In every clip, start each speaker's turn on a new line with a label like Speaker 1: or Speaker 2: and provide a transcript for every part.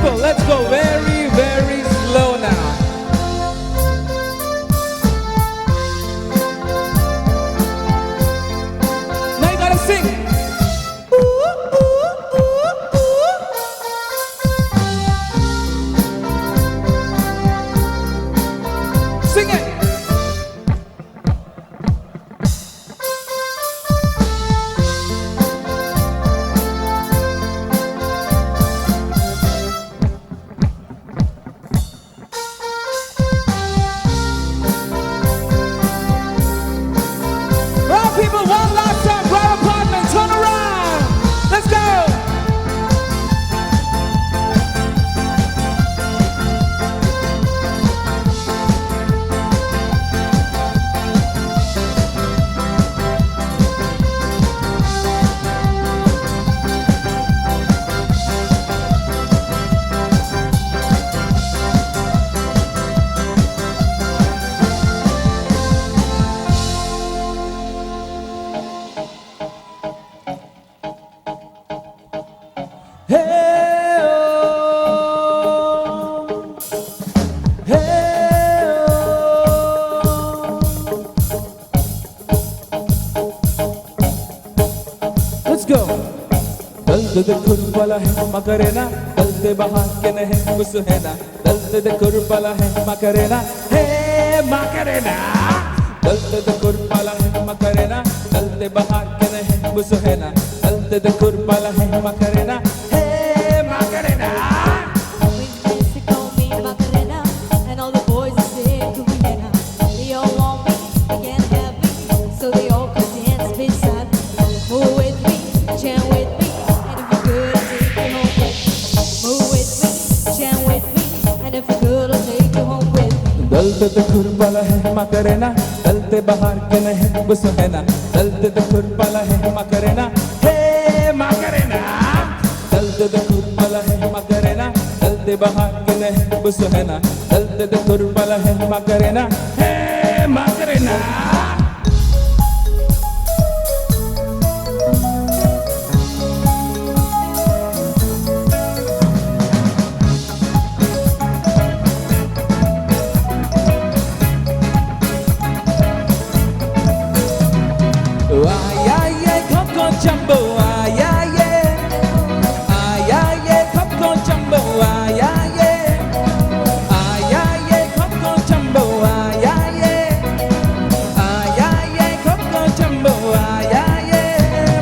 Speaker 1: people, let's go very, very slow now. Now you gotta sing. Sing it. People, one last time, grab a partner, turn around. Let's go. Hey, oh. Hey, oh. Let's go. दर्द कुर्बाला है मकरेना दर्द बहार के नहीं मुसहना दर्द कुर्बाला है मकरेना हे मकरेना दर्द कुर्बाला है मकरेना दर्द बहार के नहीं मुसहना दर्द कुर्बाला है मकरेना हे मकरेना.
Speaker 2: They call me Macarena, and all the boys say Cubana. They all want me, they can't have me, so they all come dance beside me. Move with me, chant with me, and if you're good, I'll take you home with me. Move with me, chant with me, and if you're good, I'll take you home with me.
Speaker 1: दर्द कुर्बाला है मकरेना दर्द बहार के नहीं मुसहना दर्द कुर्बाला है मकरेना हे मकरेना दर्द कुर्बाला है मकरेना दर्द बहार के नहीं मुसहना दर्द कुर्बाला है मकरेना हे मकरेना. Ay, ay, ay, Coco Jumbo, ay, ay, ay, ay, ay, Coco Jumbo, ay, ay, ay, ay, ay, Coco Jumbo, ay, ay, ay, ay, ay, Coco Jumbo, ay, ay,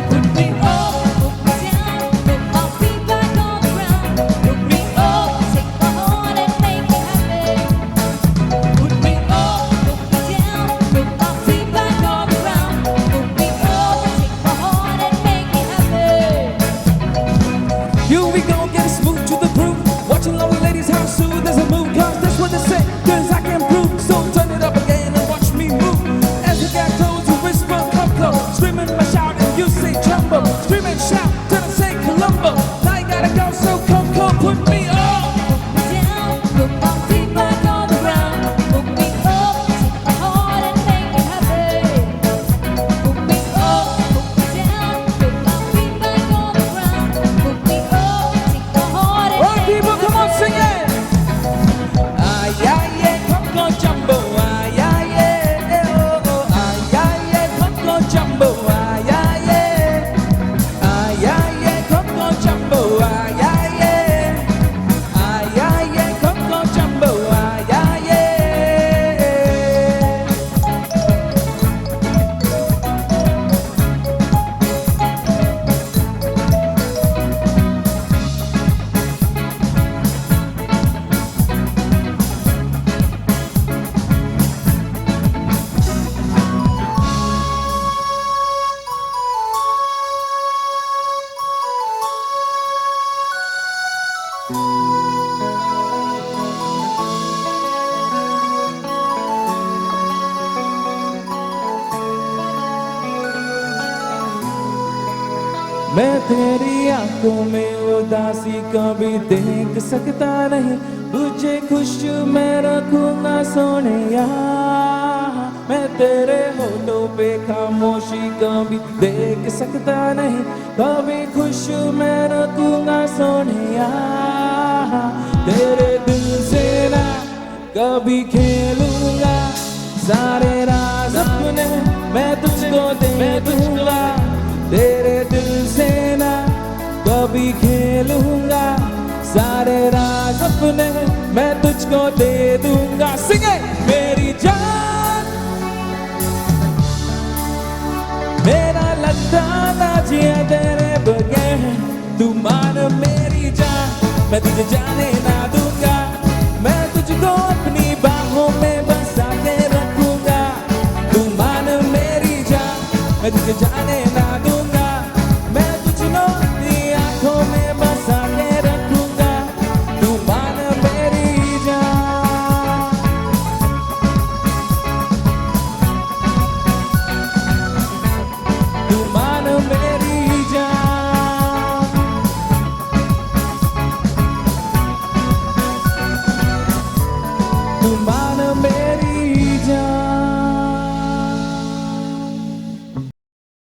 Speaker 1: put me up,
Speaker 2: Put me down, put my feet back on the ground. Put me up, take my heart and make me happy.
Speaker 1: put me up.
Speaker 2: Put me down, put my feet back on the ground. Put me up, take my heart and make me happy.
Speaker 1: Here we go, get smooth to the groove. Watching lovely ladies, how soon there's a move. Cause that's what they say, cause I can prove. So turn it up again and watch me move. As we get close, you whisper, come close. Screaming and shout, and you say jumbo. Scream and shout, till I say Columbo. Now you gotta go, so come, put me up.
Speaker 2: Put me down, put my feet back on the ground. Put me up, take my heart and make me happy. Put me up, put me down, put my feet back on the ground. Put me up, take my heart and
Speaker 1: All right,
Speaker 2: make me
Speaker 1: people, come on,
Speaker 2: happy.
Speaker 1: sing it. Ay, ay, ay, Coco Jumbo. Ay, ay, ay, oh, oh. Ay, ay, ay, Coco Jumbo. Ay, ay, ay. Ay, ay, ay, Coco Jumbo. Ay, ay, ay. Ay, ay, ay, Coco Jumbo. Ay, ay, ay. मैं तेरी आंखों में उदासी कभी देख सकता नहीं तुझे खुश मैं रखूंगा सोनिया मैं तेरे होठों पे खामोशी कभी देख सकता नहीं कभी खुश मैं रखूंगा सोनिया तेरे दिल से ना कभी खेलूंगा, सारे राज अपने मैं तुझको दे दूंगा, तेरे दिल से ना कभी खेलूंगा, सारे राज अपने मैं तुझको दे दूंगा। सिंगे मेरी जान, मेरा लगता ना जिया तेरे बगैर, तू मान मेरी जान, मैं तुझे जाने ना दूंगा, मैं तुझको अपनी बाहों में बसा के रखूंगा, तू मान मेरी जान, मैं तुझे